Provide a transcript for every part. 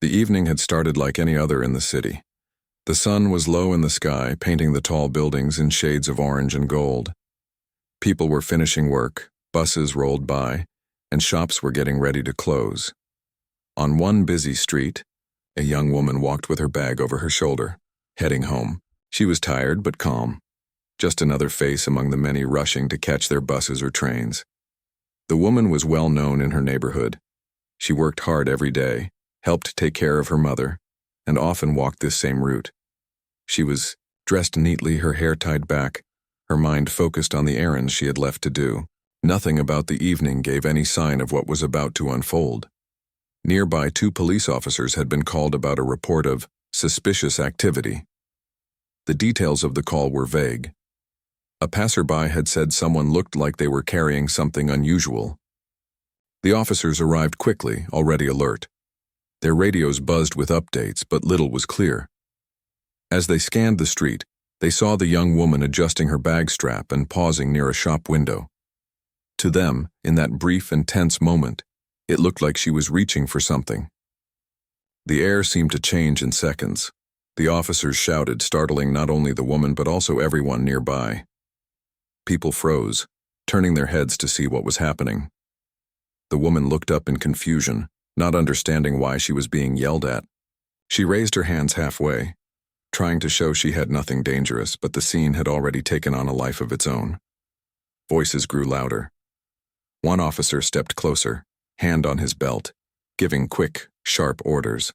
The evening had started like any other in the city. The sun was low in the sky, painting the tall buildings in shades of orange and gold. People were finishing work, buses rolled by, and shops were getting ready to close. On one busy street, a young woman walked with her bag over her shoulder, heading home. She was tired but calm, just another face among the many rushing to catch their buses or trains. The woman was well known in her neighborhood. She worked hard every day, helped take care of her mother, and often walked this same route. She was dressed neatly, her hair tied back, her mind focused on the errands she had left to do. Nothing about the evening gave any sign of what was about to unfold. Nearby, 2 police officers had been called about a report of suspicious activity. The details of the call were vague. A passerby had said someone looked like they were carrying something unusual. The officers arrived quickly, already alert. Their radios buzzed with updates, but little was clear. As they scanned the street, they saw the young woman adjusting her bag strap and pausing near a shop window. To them, in that brief and tense moment, it looked like she was reaching for something. The air seemed to change in seconds. The officers shouted, startling not only the woman but also everyone nearby. People froze, turning their heads to see what was happening. The woman looked up in confusion, not understanding why she was being yelled at. She raised her hands halfway, trying to show she had nothing dangerous, but the scene had already taken on a life of its own. Voices grew louder. One officer stepped closer, hand on his belt, giving quick, sharp orders.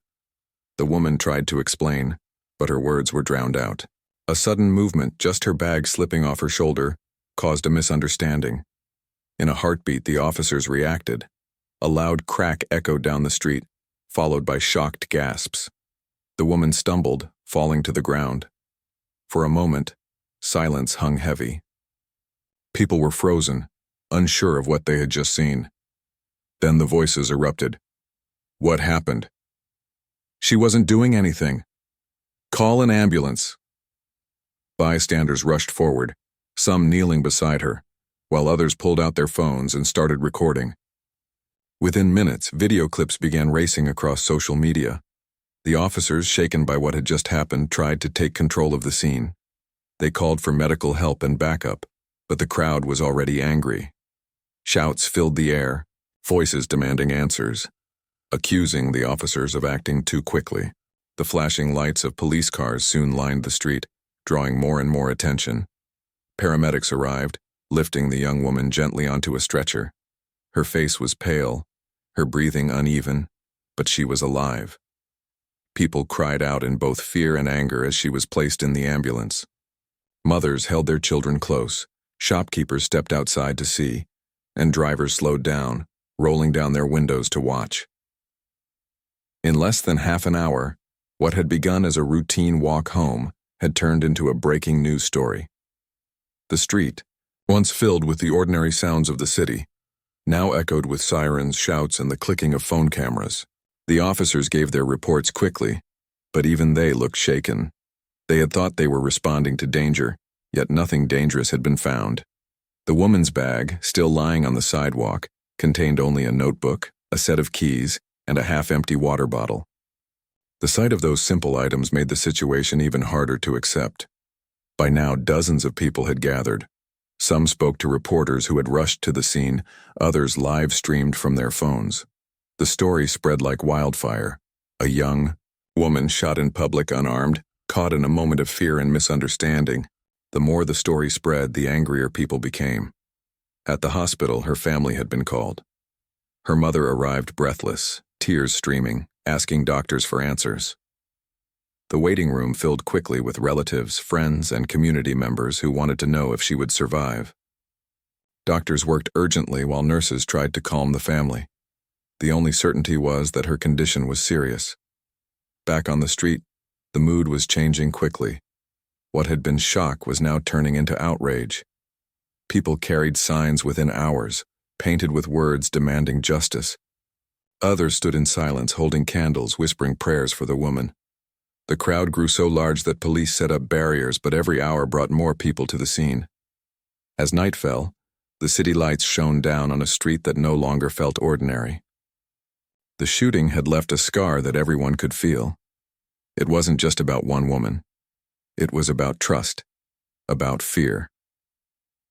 The woman tried to explain, but her words were drowned out. A sudden movement, just her bag slipping off her shoulder, caused a misunderstanding. In a heartbeat, the officers reacted. A loud crack echoed down the street, followed by shocked gasps. The woman stumbled, falling to the ground. For a moment, silence hung heavy. People were frozen, unsure of what they had just seen. Then the voices erupted. What happened? She wasn't doing anything. Call an ambulance. Bystanders rushed forward, some kneeling beside her, while others pulled out their phones and started recording. Within minutes, video clips began racing across social media. The officers, shaken by what had just happened, tried to take control of the scene. They called for medical help and backup, but the crowd was already angry. Shouts filled the air, voices demanding answers, accusing the officers of acting too quickly. The flashing lights of police cars soon lined the street, drawing more and more attention. Paramedics arrived, lifting the young woman gently onto a stretcher. Her face was pale, her breathing uneven, but she was alive. People cried out in both fear and anger as she was placed in the ambulance. Mothers held their children close, shopkeepers stepped outside to see, and drivers slowed down, rolling down their windows to watch. In less than half an hour, what had begun as a routine walk home had turned into a breaking news story. The street, once filled with the ordinary sounds of the city, now echoed with sirens, shouts, and the clicking of phone cameras. The officers gave their reports quickly, but even they looked shaken. They had thought they were responding to danger, yet nothing dangerous had been found. The woman's bag, still lying on the sidewalk, contained only a notebook, a set of keys, and a half-empty water bottle. The sight of those simple items made the situation even harder to accept. By now, dozens of people had gathered. Some spoke to reporters who had rushed to the scene, others live-streamed from their phones. The story spread like wildfire. A young woman shot in public unarmed, caught in a moment of fear and misunderstanding. The more the story spread, the angrier people became. At the hospital, her family had been called. Her mother arrived breathless, tears streaming, asking doctors for answers. The waiting room filled quickly with relatives, friends, and community members who wanted to know if she would survive. Doctors worked urgently while nurses tried to calm the family. The only certainty was that her condition was serious. Back on the street, the mood was changing quickly. What had been shock was now turning into outrage. People carried signs within hours, painted with words demanding justice. Others stood in silence, holding candles, whispering prayers for the woman. The crowd grew so large that police set up barriers, but every hour brought more people to the scene. As night fell, the city lights shone down on a street that no longer felt ordinary. The shooting had left a scar that everyone could feel. It wasn't just about one woman. It was about trust, about fear,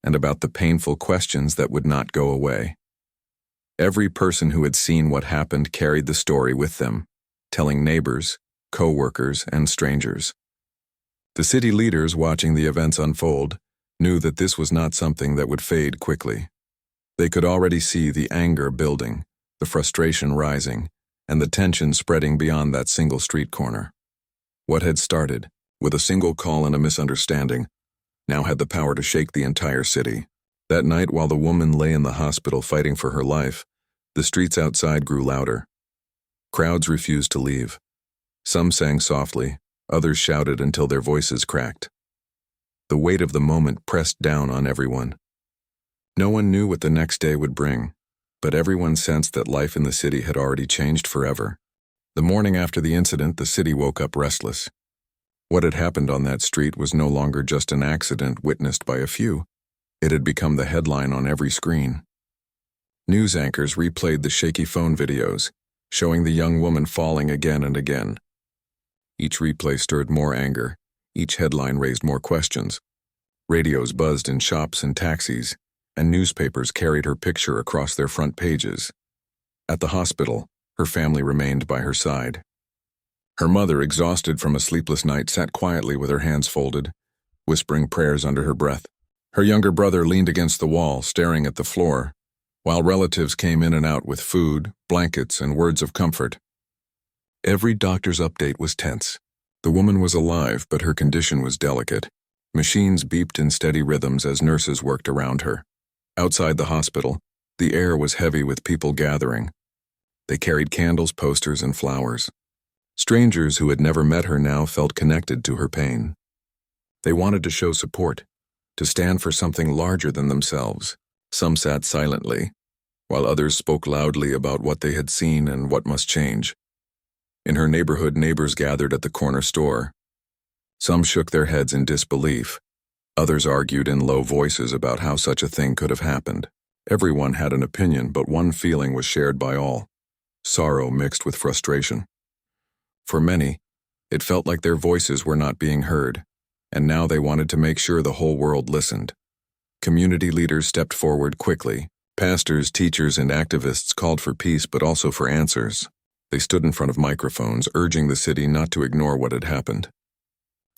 and about the painful questions that would not go away. Every person who had seen what happened carried the story with them, telling neighbors, co-workers, and strangers. The city leaders watching the events unfold knew that this was not something that would fade quickly. They could already see the anger building, the frustration rising, and the tension spreading beyond that single street corner. What had started, with a single call and a misunderstanding, now had the power to shake the entire city. That night, while the woman lay in the hospital fighting for her life, the streets outside grew louder. Crowds refused to leave. Some sang softly, others shouted until their voices cracked. The weight of the moment pressed down on everyone. No one knew what the next day would bring, but everyone sensed that life in the city had already changed forever. The morning after the incident, the city woke up restless. What had happened on that street was no longer just an accident witnessed by a few. It had become the headline on every screen. News anchors replayed the shaky phone videos, showing the young woman falling again and again. Each replay stirred more anger. Each headline raised more questions. Radios buzzed in shops and taxis, and newspapers carried her picture across their front pages. At the hospital, her family remained by her side. Her mother, exhausted from a sleepless night, sat quietly with her hands folded, whispering prayers under her breath. Her younger brother leaned against the wall, staring at the floor, while relatives came in and out with food, blankets, and words of comfort. Every doctor's update was tense. The woman was alive, but her condition was delicate. Machines beeped in steady rhythms as nurses worked around her. Outside the hospital, the air was heavy with people gathering. They carried candles, posters, and flowers. Strangers who had never met her now felt connected to her pain. They wanted to show support, to stand for something larger than themselves. Some sat silently, while others spoke loudly about what they had seen and what must change. In her neighborhood, neighbors gathered at the corner store. Some shook their heads in disbelief. Others argued in low voices about how such a thing could have happened. Everyone had an opinion, but one feeling was shared by all: sorrow mixed with frustration. For many, it felt like their voices were not being heard, and now they wanted to make sure the whole world listened. Community leaders stepped forward quickly. Pastors, teachers, and activists called for peace but also for answers. They stood in front of microphones, urging the city not to ignore what had happened.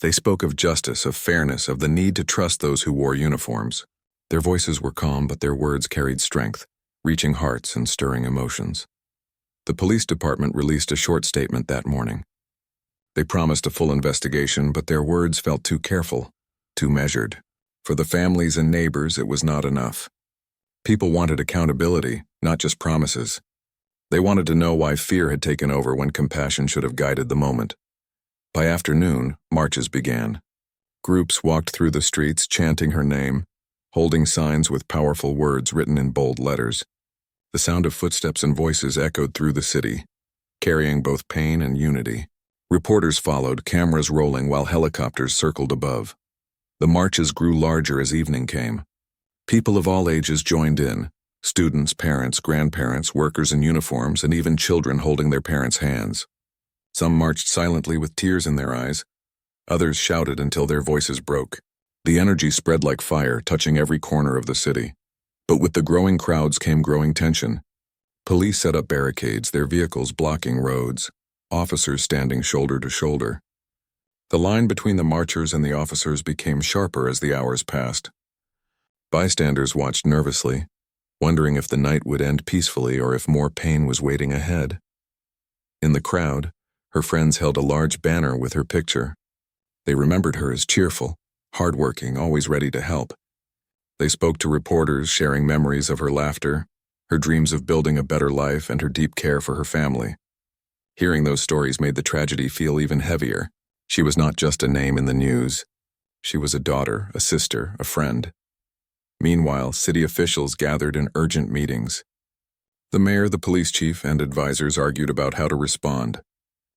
They spoke of justice, of fairness, of the need to trust those who wore uniforms. Their voices were calm, but their words carried strength, reaching hearts and stirring emotions. The police department released a short statement that morning. They promised a full investigation, but their words felt too careful, too measured. For the families and neighbors, it was not enough. People wanted accountability, not just promises. They wanted to know why fear had taken over when compassion should have guided the moment. By afternoon, marches began. Groups walked through the streets chanting her name, holding signs with powerful words written in bold letters. The sound of footsteps and voices echoed through the city, carrying both pain and unity. Reporters followed, cameras rolling while helicopters circled above. The marches grew larger as evening came. People of all ages joined in: students, parents, grandparents, workers in uniforms, and even children holding their parents' hands. Some marched silently with tears in their eyes. Others shouted until their voices broke. The energy spread like fire, touching every corner of the city. But with the growing crowds came growing tension. Police set up barricades, their vehicles blocking roads, officers standing shoulder to shoulder. The line between the marchers and the officers became sharper as the hours passed. Bystanders watched nervously, wondering if the night would end peacefully or if more pain was waiting ahead. In the crowd, her friends held a large banner with her picture. They remembered her as cheerful, hardworking, always ready to help. They spoke to reporters, sharing memories of her laughter, her dreams of building a better life, and her deep care for her family. Hearing those stories made the tragedy feel even heavier. She was not just a name in the news. She was a daughter, a sister, a friend. Meanwhile, city officials gathered in urgent meetings. The mayor, the police chief, and advisors argued about how to respond.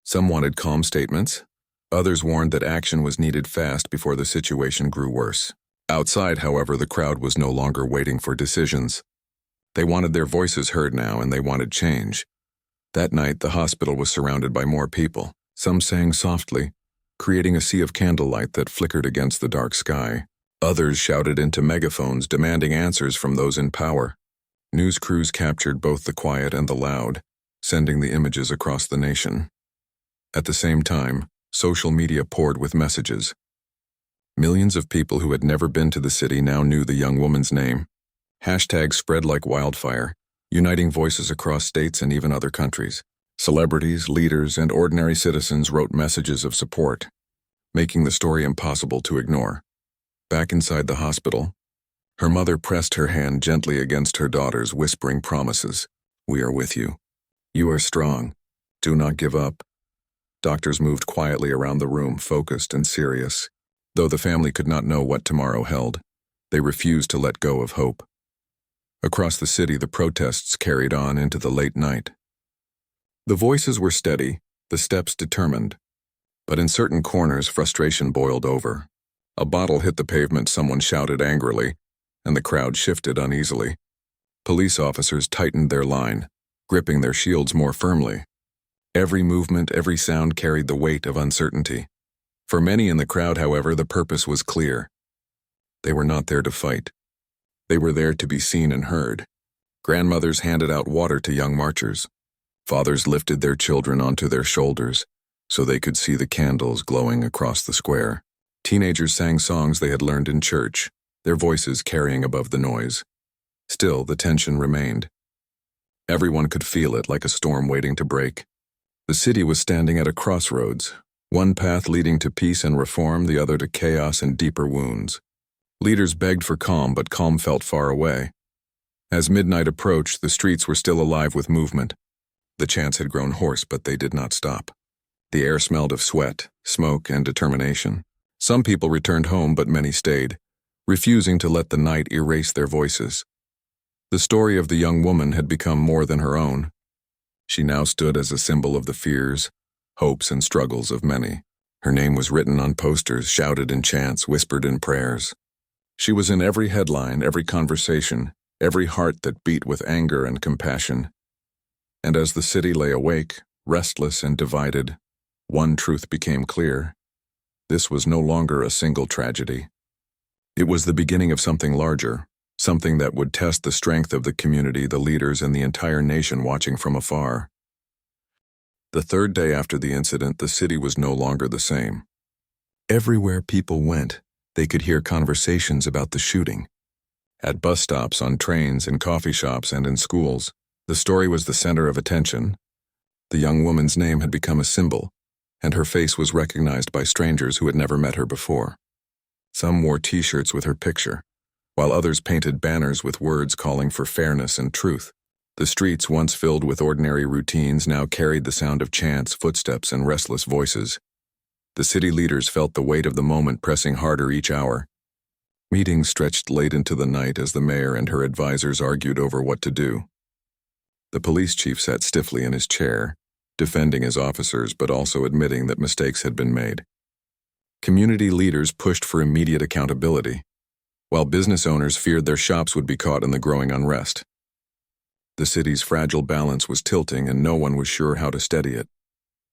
Some wanted calm statements. Others warned that action was needed fast before the situation grew worse. Outside, however, the crowd was no longer waiting for decisions. They wanted their voices heard now, and they wanted change. That night, the hospital was surrounded by more people. Some sang softly, creating a sea of candlelight that flickered against the dark sky. Others shouted into megaphones, demanding answers from those in power. News crews captured both the quiet and the loud, sending the images across the nation. At the same time, social media poured with messages. Millions of people who had never been to the city now knew the young woman's name. Hashtags spread like wildfire, uniting voices across states and even other countries. Celebrities, leaders, and ordinary citizens wrote messages of support, making the story impossible to ignore. Back inside the hospital, her mother pressed her hand gently against her daughter's, whispering promises. "We are with you. You are strong. Do not give up." Doctors moved quietly around the room, focused and serious. Though the family could not know what tomorrow held, they refused to let go of hope. Across the city, the protests carried on into the late night. The voices were steady, the steps determined. But in certain corners, frustration boiled over. A bottle hit the pavement, someone shouted angrily, and the crowd shifted uneasily. Police officers tightened their line, gripping their shields more firmly. Every movement, every sound carried the weight of uncertainty. For many in the crowd, however, the purpose was clear. They were not there to fight. They were there to be seen and heard. Grandmothers handed out water to young marchers. Fathers lifted their children onto their shoulders so they could see the candles glowing across the square. Teenagers sang songs they had learned in church, their voices carrying above the noise. Still, the tension remained. Everyone could feel it, like a storm waiting to break. The city was standing at a crossroads, one path leading to peace and reform, the other to chaos and deeper wounds. Leaders begged for calm, but calm felt far away. As midnight approached, the streets were still alive with movement. The chants had grown hoarse, but they did not stop. The air smelled of sweat, smoke, and determination. Some people returned home, but many stayed, refusing to let the night erase their voices. The story of the young woman had become more than her own. She now stood as a symbol of the fears, hopes, and struggles of many. Her name was written on posters, shouted in chants, whispered in prayers. She was in every headline, every conversation, every heart that beat with anger and compassion. And as the city lay awake, restless and divided, one truth became clear. This was no longer a single tragedy. It was the beginning of something larger, something that would test the strength of the community, the leaders, and the entire nation watching from afar. The third day after the incident, the city was no longer the same. Everywhere people went, they could hear conversations about the shooting. At bus stops, on trains, in coffee shops, and in schools, the story was the center of attention. The young woman's name had become a symbol, and her face was recognized by strangers who had never met her before. Some wore T-shirts with her picture, while others painted banners with words calling for fairness and truth. The streets, once filled with ordinary routines, now carried the sound of chants, footsteps, and restless voices. The city leaders felt the weight of the moment pressing harder each hour. Meetings stretched late into the night as the mayor and her advisors argued over what to do. The police chief sat stiffly in his chair, defending his officers but also admitting that mistakes had been made. Community leaders pushed for immediate accountability, while business owners feared their shops would be caught in the growing unrest. The city's fragile balance was tilting, and no one was sure how to steady it.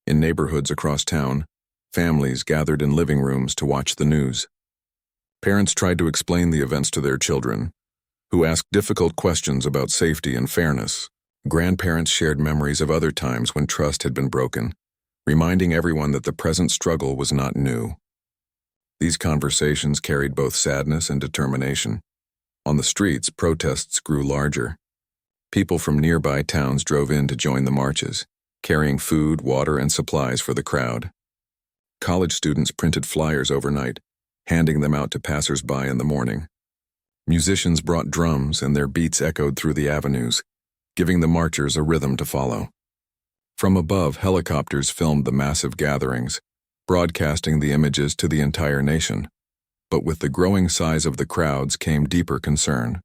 In neighborhoods across town, families gathered in living rooms to watch the news. Parents tried to explain the events to their children, who asked difficult questions about safety and fairness. Grandparents shared memories of other times when trust had been broken, reminding everyone that the present struggle was not new. These conversations carried both sadness and determination. On the streets, protests grew larger. People from nearby towns drove in to join the marches, carrying food, water, and supplies for the crowd. College students printed flyers overnight, handing them out to passers-by in the morning. Musicians brought drums, and their beats echoed through the avenues, giving the marchers a rhythm to follow. From above, helicopters filmed the massive gatherings, broadcasting the images to the entire nation. But with the growing size of the crowds came deeper concern.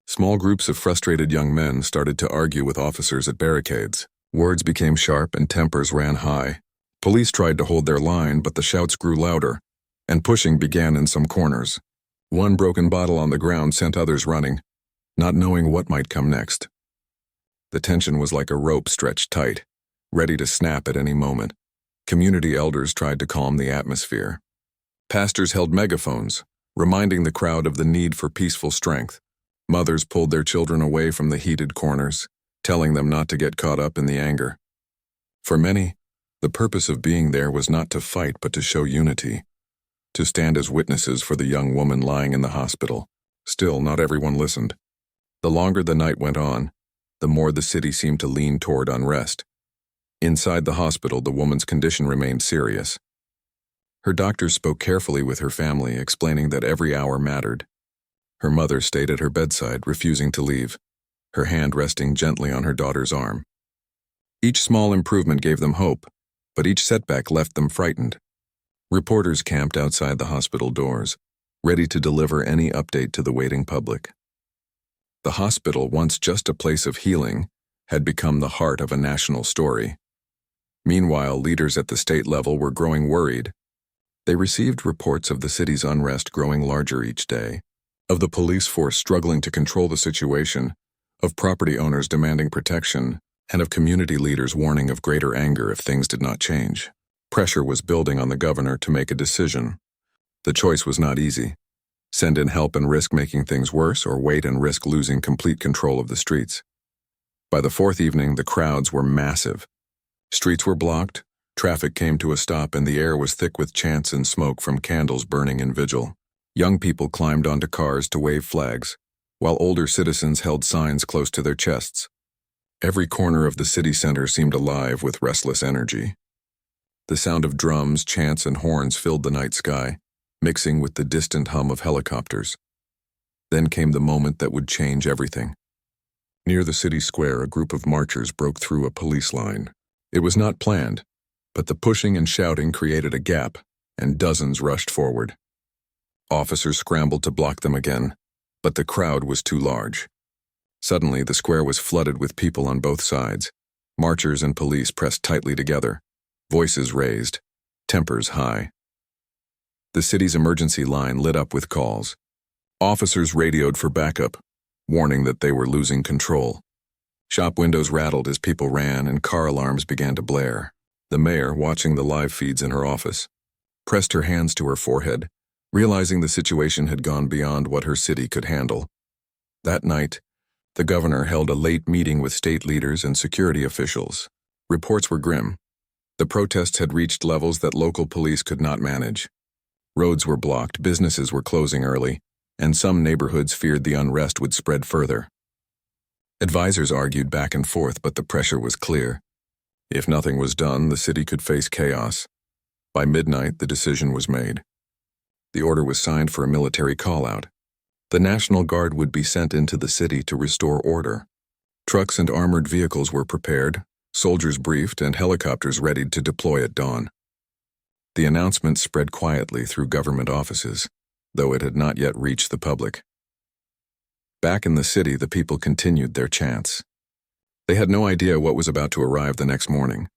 Small groups of frustrated young men started to argue with officers at barricades. Words became sharp and tempers ran high. Police tried to hold their line, but the shouts grew louder, and pushing began in some corners. One broken bottle on the ground sent others running, not knowing what might come next. The tension was like a rope stretched tight. ready to snap at any moment. Community elders tried to calm the atmosphere. Pastors held megaphones, reminding the crowd of the need for peaceful strength. Mothers pulled their children away from the heated corners, telling them not to get caught up in the anger. For many, the purpose of being there was not to fight but to show unity, to stand as witnesses for the young woman lying in the hospital. Still, not everyone listened. The longer the night went on, the more the city seemed to lean toward unrest. Inside the hospital, the woman's condition remained serious. Her doctors spoke carefully with her family, explaining that every hour mattered. Her mother stayed at her bedside, refusing to leave, her hand resting gently on her daughter's arm. Each small improvement gave them hope, but each setback left them frightened. Reporters camped outside the hospital doors, ready to deliver any update to the waiting public. The hospital, once just a place of healing, had become the heart of a national story. Meanwhile, leaders at the state level were growing worried. They received reports of the city's unrest growing larger each day, of the police force struggling to control the situation, of property owners demanding protection, and of community leaders warning of greater anger if things did not change. Pressure was building on the governor to make a decision. The choice was not easy. Send in help and risk making things worse, or wait and risk losing complete control of the streets. By the fourth evening, the crowds were massive. Streets were blocked, traffic came to a stop, and the air was thick with chants and smoke from candles burning in vigil. Young people climbed onto cars to wave flags, while older citizens held signs close to their chests. Every corner of the city center seemed alive with restless energy. The sound of drums, chants, and horns filled the night sky, mixing with the distant hum of helicopters. Then came the moment that would change everything. Near the city square, a group of marchers broke through a police line. It was not planned, but the pushing and shouting created a gap, and dozens rushed forward. Officers scrambled to block them again, but the crowd was too large. Suddenly, the square was flooded with people on both sides. Marchers and police pressed tightly together, voices raised, tempers high. The city's emergency line lit up with calls. Officers radioed for backup, warning that they were losing control. Shop windows rattled as people ran, and car alarms began to blare. The mayor, watching the live feeds in her office, pressed her hands to her forehead, realizing the situation had gone beyond what her city could handle. That night, the governor held a late meeting with state leaders and security officials. Reports were grim. The protests had reached levels that local police could not manage. Roads were blocked, businesses were closing early, and some neighborhoods feared the unrest would spread further. Advisors argued back and forth, but the pressure was clear. If nothing was done, the city could face chaos. By midnight, the decision was made. The order was signed for a military call-out. The National Guard would be sent into the city to restore order. Trucks and armored vehicles were prepared, soldiers briefed, and helicopters readied to deploy at dawn. The announcement spread quietly through government offices, though it had not yet reached the public. Back in the city, the people continued their chants. They had no idea what was about to arrive the next morning.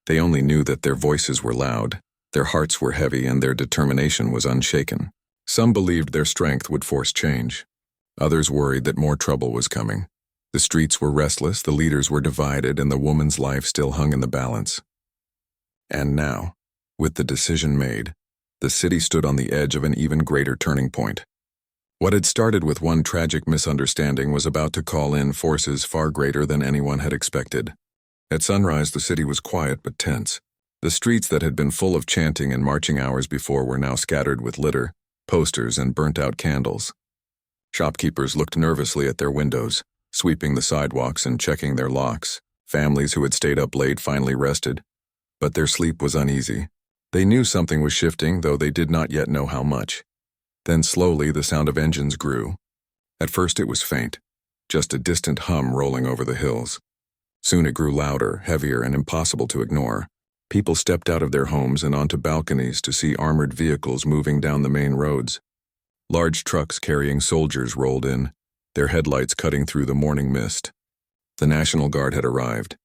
They only knew that their voices were loud, their hearts were heavy, and their determination was unshaken. Some believed their strength would force change. Others worried that more trouble was coming. The streets were restless, the leaders were divided, and the woman's life still hung in the balance. And now, with the decision made, the city stood on the edge of an even greater turning point. What had started with one tragic misunderstanding was about to call in forces far greater than anyone had expected. At sunrise, the city was quiet but tense. The streets that had been full of chanting and marching hours before were now scattered with litter, posters, and burnt-out candles. Shopkeepers looked nervously at their windows, sweeping the sidewalks and checking their locks. Families who had stayed up late finally rested, but their sleep was uneasy. They knew something was shifting, though they did not yet know how much. Then slowly the sound of engines grew. At first it was faint, just a distant hum rolling over the hills. Soon it grew louder, heavier, and impossible to ignore. People stepped out of their homes and onto balconies to see armored vehicles moving down the main roads. Large trucks carrying soldiers rolled in, their headlights cutting through the morning mist. The National Guard had arrived.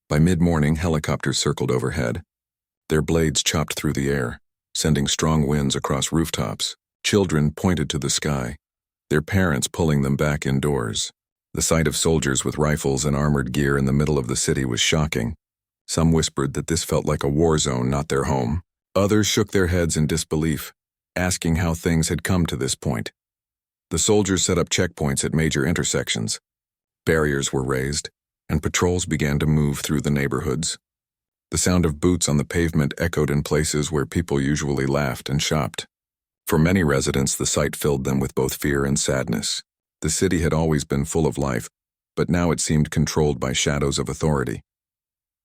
By mid-morning, helicopters circled overhead. Their blades chopped through the air, sending strong winds across rooftops. Children pointed to the sky, their parents pulling them back indoors. The sight of soldiers with rifles and armored gear in the middle of the city was shocking. Some whispered that this felt like a war zone, not their home. Others shook their heads in disbelief, asking how things had come to this point. The soldiers set up checkpoints at major intersections. Barriers were raised, and patrols began to move through the neighborhoods. The sound of boots on the pavement echoed in places where people usually laughed and shopped. For many residents, the sight filled them with both fear and sadness. The city had always been full of life, but now it seemed controlled by shadows of authority.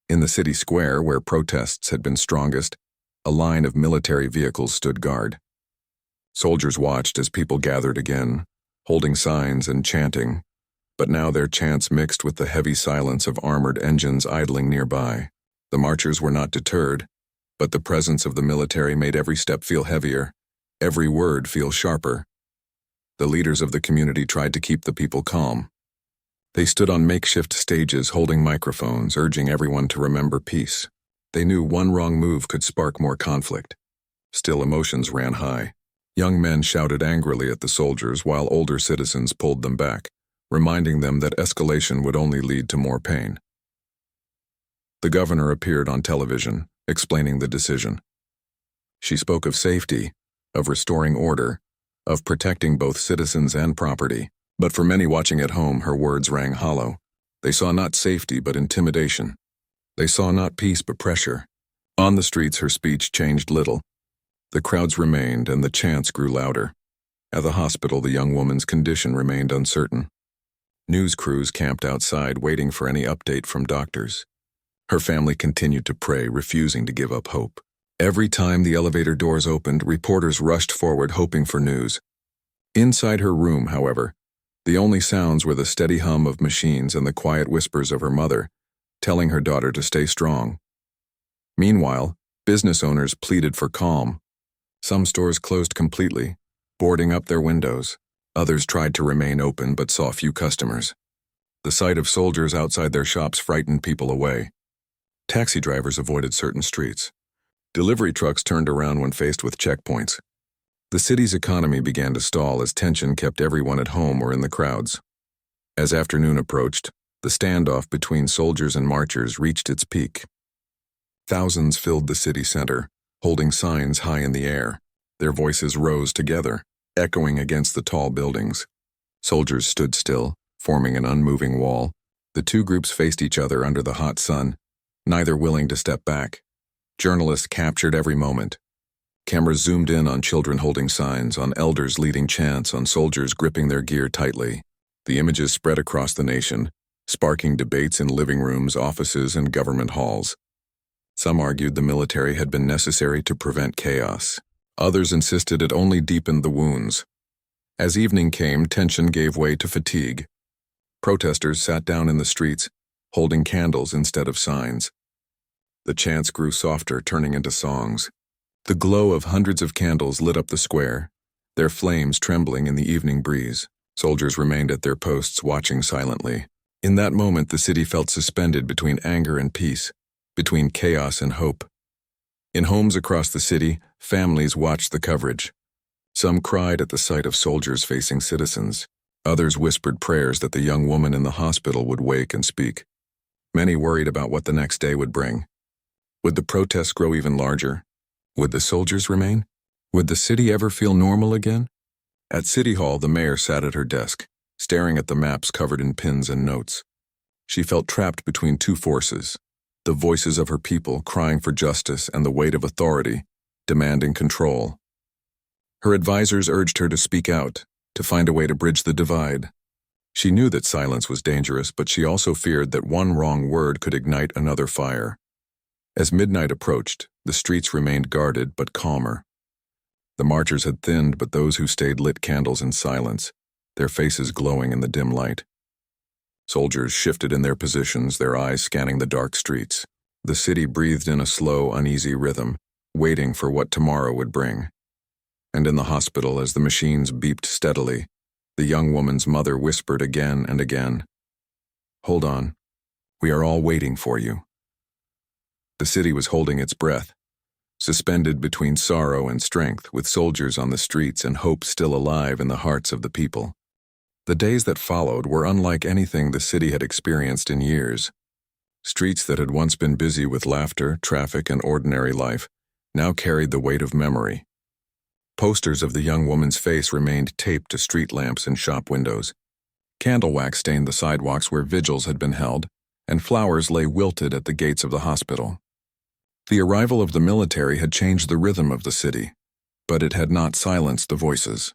In the city square, where protests had been strongest, a line of military vehicles stood guard. Soldiers watched as people gathered again, holding signs and chanting, but now their chants mixed with the heavy silence of armored engines idling nearby. The marchers were not deterred, but the presence of the military made every step feel heavier, every word feel sharper. The leaders of the community tried to keep the people calm. They stood on makeshift stages holding microphones, urging everyone to remember peace. They knew one wrong move could spark more conflict. Still, emotions ran high. Young men shouted angrily at the soldiers while older citizens pulled them back, reminding them that escalation would only lead to more pain. The governor appeared on television, explaining the decision. She spoke of safety, of restoring order, of protecting both citizens and property. But for many watching at home, her words rang hollow. They saw not safety but intimidation. They saw not peace but pressure. On the streets, her speech changed little. The crowds remained and the chants grew louder. At the hospital, the young woman's condition remained uncertain. News crews camped outside waiting for any update from doctors. Her family continued to pray, refusing to give up hope. Every time the elevator doors opened, reporters rushed forward hoping for news. Inside her room, however, the only sounds were the steady hum of machines and the quiet whispers of her mother, telling her daughter to stay strong. Meanwhile, business owners pleaded for calm. Some stores closed completely, boarding up their windows. Others tried to remain open but saw few customers. The sight of soldiers outside their shops frightened people away. Taxi drivers avoided certain streets. Delivery trucks turned around when faced with checkpoints. The city's economy began to stall as tension kept everyone at home or in the crowds. As afternoon approached, the standoff between soldiers and marchers reached its peak. Thousands filled the city center, holding signs high in the air. Their voices rose together, echoing against the tall buildings. Soldiers stood still, forming an unmoving wall. The two groups faced each other under the hot sun, neither willing to step back. Journalists captured every moment. Cameras zoomed in on children holding signs, on elders leading chants, on soldiers gripping their gear tightly. The images spread across the nation, sparking debates in living rooms, offices, and government halls. Some argued the military had been necessary to prevent chaos. Others insisted it only deepened the wounds. As evening came, tension gave way to fatigue. Protesters sat down in the streets, holding candles instead of signs. The chants grew softer, turning into songs. The glow of hundreds of candles lit up the square, their flames trembling in the evening breeze. Soldiers remained at their posts, watching silently. In that moment, the city felt suspended between anger and peace, between chaos and hope. In homes across the city, families watched the coverage. Some cried at the sight of soldiers facing citizens. Others whispered prayers that the young woman in the hospital would wake and speak. Many worried about what the next day would bring. Would the protests grow even larger? Would the soldiers remain? Would the city ever feel normal again? At City Hall, the mayor sat at her desk, staring at the maps covered in pins and notes. She felt trapped between two forces, the voices of her people crying for justice and the weight of authority, demanding control. Her advisors urged her to speak out, to find a way to bridge the divide. She knew that silence was dangerous, but she also feared that one wrong word could ignite another fire. As midnight approached, the streets remained guarded but calmer. The marchers had thinned, but those who stayed lit candles in silence, their faces glowing in the dim light. Soldiers shifted in their positions, their eyes scanning the dark streets. The city breathed in a slow, uneasy rhythm, waiting for what tomorrow would bring. And in the hospital, as the machines beeped steadily, the young woman's mother whispered again and again, "Hold on. We are all waiting for you." The city was holding its breath, suspended between sorrow and strength, with soldiers on the streets and hope still alive in the hearts of the people. The days that followed were unlike anything the city had experienced in years. Streets that had once been busy with laughter, traffic, and ordinary life now carried the weight of memory. Posters of the young woman's face remained taped to street lamps and shop windows. Candle wax stained the sidewalks where vigils had been held, and flowers lay wilted at the gates of the hospital. The arrival of the military had changed the rhythm of the city, but it had not silenced the voices.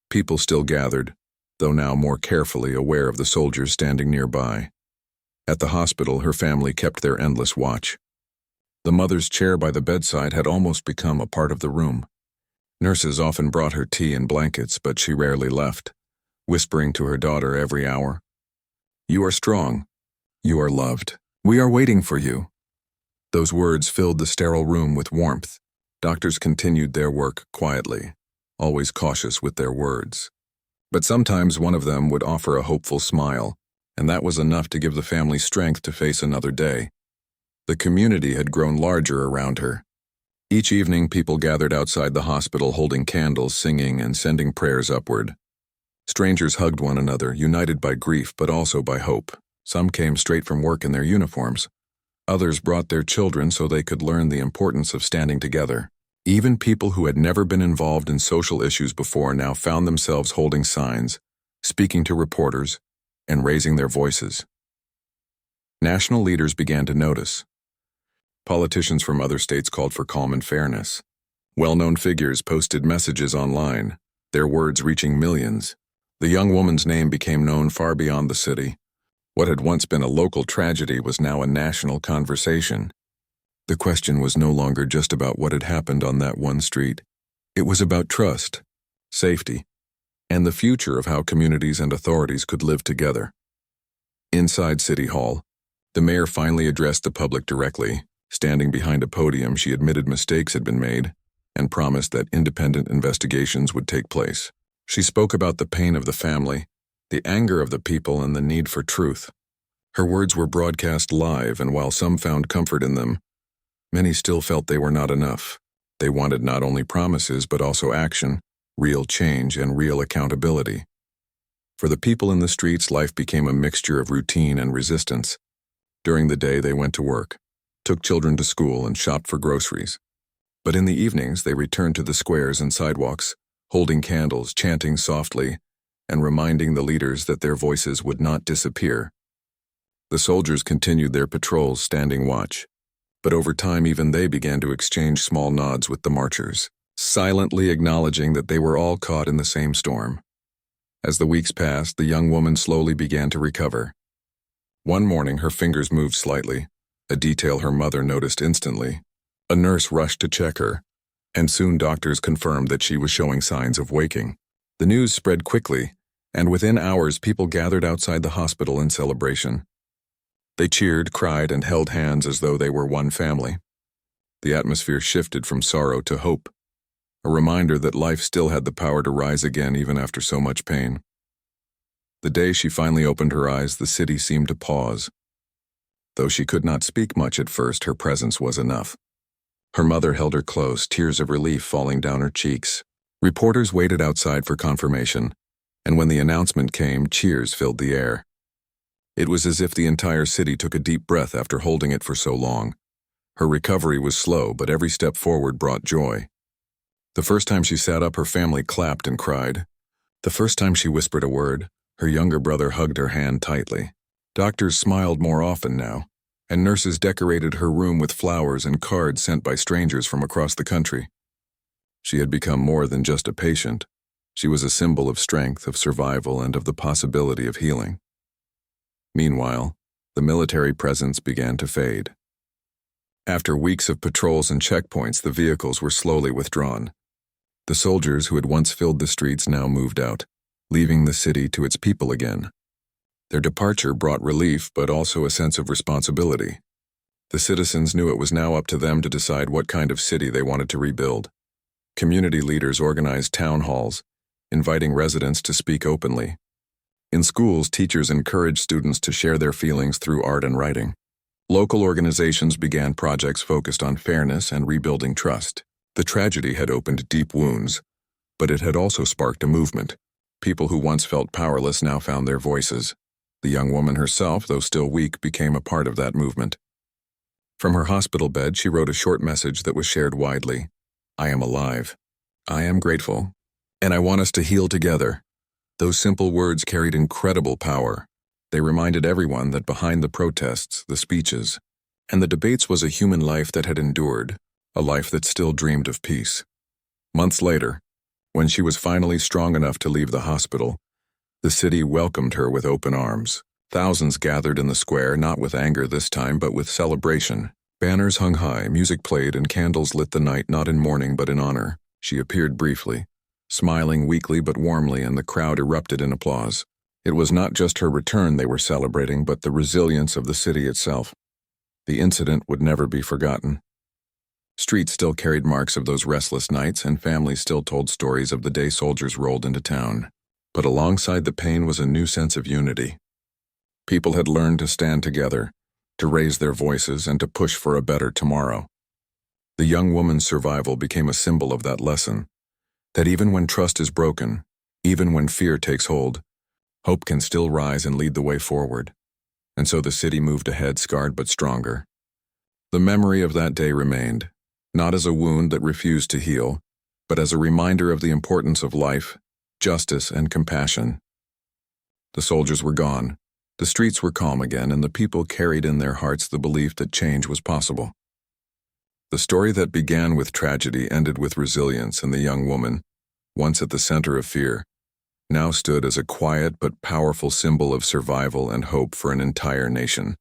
People still gathered, though now more carefully aware of the soldiers standing nearby. At the hospital, her family kept their endless watch. The mother's chair by the bedside had almost become a part of the room. Nurses often brought her tea and blankets, but she rarely left, whispering to her daughter every hour, "You are strong. You are loved. We are waiting for you." Those words filled the sterile room with warmth. Doctors continued their work quietly, always cautious with their words. But sometimes one of them would offer a hopeful smile, and that was enough to give the family strength to face another day. The community had grown larger around her. Each evening, people gathered outside the hospital holding candles, singing, and sending prayers upward. Strangers hugged one another, united by grief but also by hope. Some came straight from work in their uniforms. Others brought their children so they could learn the importance of standing together. Even people who had never been involved in social issues before now found themselves holding signs, speaking to reporters, and raising their voices. National leaders began to notice. Politicians from other states called for calm and fairness. Well-known figures posted messages online, their words reaching millions. The young woman's name became known far beyond the city. What had once been a local tragedy was now a national conversation. The question was no longer just about what had happened on that one street. It was about trust, safety, and the future of how communities and authorities could live together. Inside City Hall, the mayor finally addressed the public directly. Standing behind a podium, she admitted mistakes had been made and promised that independent investigations would take place. She spoke about the pain of the family, the anger of the people, and the need for truth. Her words were broadcast live, and while some found comfort in them, many still felt they were not enough. They wanted not only promises but also action, real change, and real accountability. For the people in the streets, life became a mixture of routine and resistance. During the day, they went to work, took children to school, and shopped for groceries. But in the evenings, they returned to the squares and sidewalks, holding candles, chanting softly, and reminding the leaders that their voices would not disappear. The soldiers continued their patrols, standing watch. But over time, even they began to exchange small nods with the marchers, silently acknowledging that they were all caught in the same storm. As the weeks passed, the young woman slowly began to recover. One morning, her fingers moved slightly, a detail her mother noticed instantly. A nurse rushed to check her, and soon doctors confirmed that she was showing signs of waking. The news spread quickly, and within hours, people gathered outside the hospital in celebration. They cheered, cried, and held hands as though they were one family. The atmosphere shifted from sorrow to hope, a reminder that life still had the power to rise again even after so much pain. The day she finally opened her eyes, the city seemed to pause. Though she could not speak much at first, her presence was enough. Her mother held her close, tears of relief falling down her cheeks. Reporters waited outside for confirmation, and when the announcement came, cheers filled the air. It was as if the entire city took a deep breath after holding it for so long. Her recovery was slow, but every step forward brought joy. The first time she sat up, her family clapped and cried. The first time she whispered a word, her younger brother hugged her hand tightly. Doctors smiled more often now, and nurses decorated her room with flowers and cards sent by strangers from across the country. She had become more than just a patient. She was a symbol of strength, of survival, and of the possibility of healing. Meanwhile, the military presence began to fade. After weeks of patrols and checkpoints, the vehicles were slowly withdrawn. The soldiers who had once filled the streets now moved out, leaving the city to its people again. Their departure brought relief, but also a sense of responsibility. The citizens knew it was now up to them to decide what kind of city they wanted to rebuild. Community leaders organized town halls, inviting residents to speak openly. In schools, teachers encouraged students to share their feelings through art and writing. Local organizations began projects focused on fairness and rebuilding trust. The tragedy had opened deep wounds, but it had also sparked a movement. People who once felt powerless now found their voices. The young woman herself, though still weak, became a part of that movement. From her hospital bed, she wrote a short message that was shared widely. "I am alive. I am grateful. And I want us to heal together." Those simple words carried incredible power. They reminded everyone that behind the protests, the speeches, and the debates was a human life that had endured, a life that still dreamed of peace. Months later, when she was finally strong enough to leave the hospital, the city welcomed her with open arms. Thousands gathered in the square, not with anger this time, but with celebration. Banners hung high, music played, and candles lit the night not in mourning but in honor. She appeared briefly, smiling weakly but warmly, and the crowd erupted in applause. It was not just her return they were celebrating, but the resilience of the city itself. The incident would never be forgotten. Streets still carried marks of those restless nights, and families still told stories of the day soldiers rolled into town. But alongside the pain was a new sense of unity. People had learned to stand together, to raise their voices, and to push for a better tomorrow. The young woman's survival became a symbol of that lesson, that even when trust is broken, even when fear takes hold, hope can still rise and lead the way forward. And so the city moved ahead, scarred but stronger. The memory of that day remained, not as a wound that refused to heal, but as a reminder of the importance of life, justice, and compassion. The soldiers were gone, the streets were calm again, and the people carried in their hearts the belief that change was possible. The story that began with tragedy ended with resilience, and the young woman, once at the center of fear, now stood as a quiet but powerful symbol of survival and hope for an entire nation.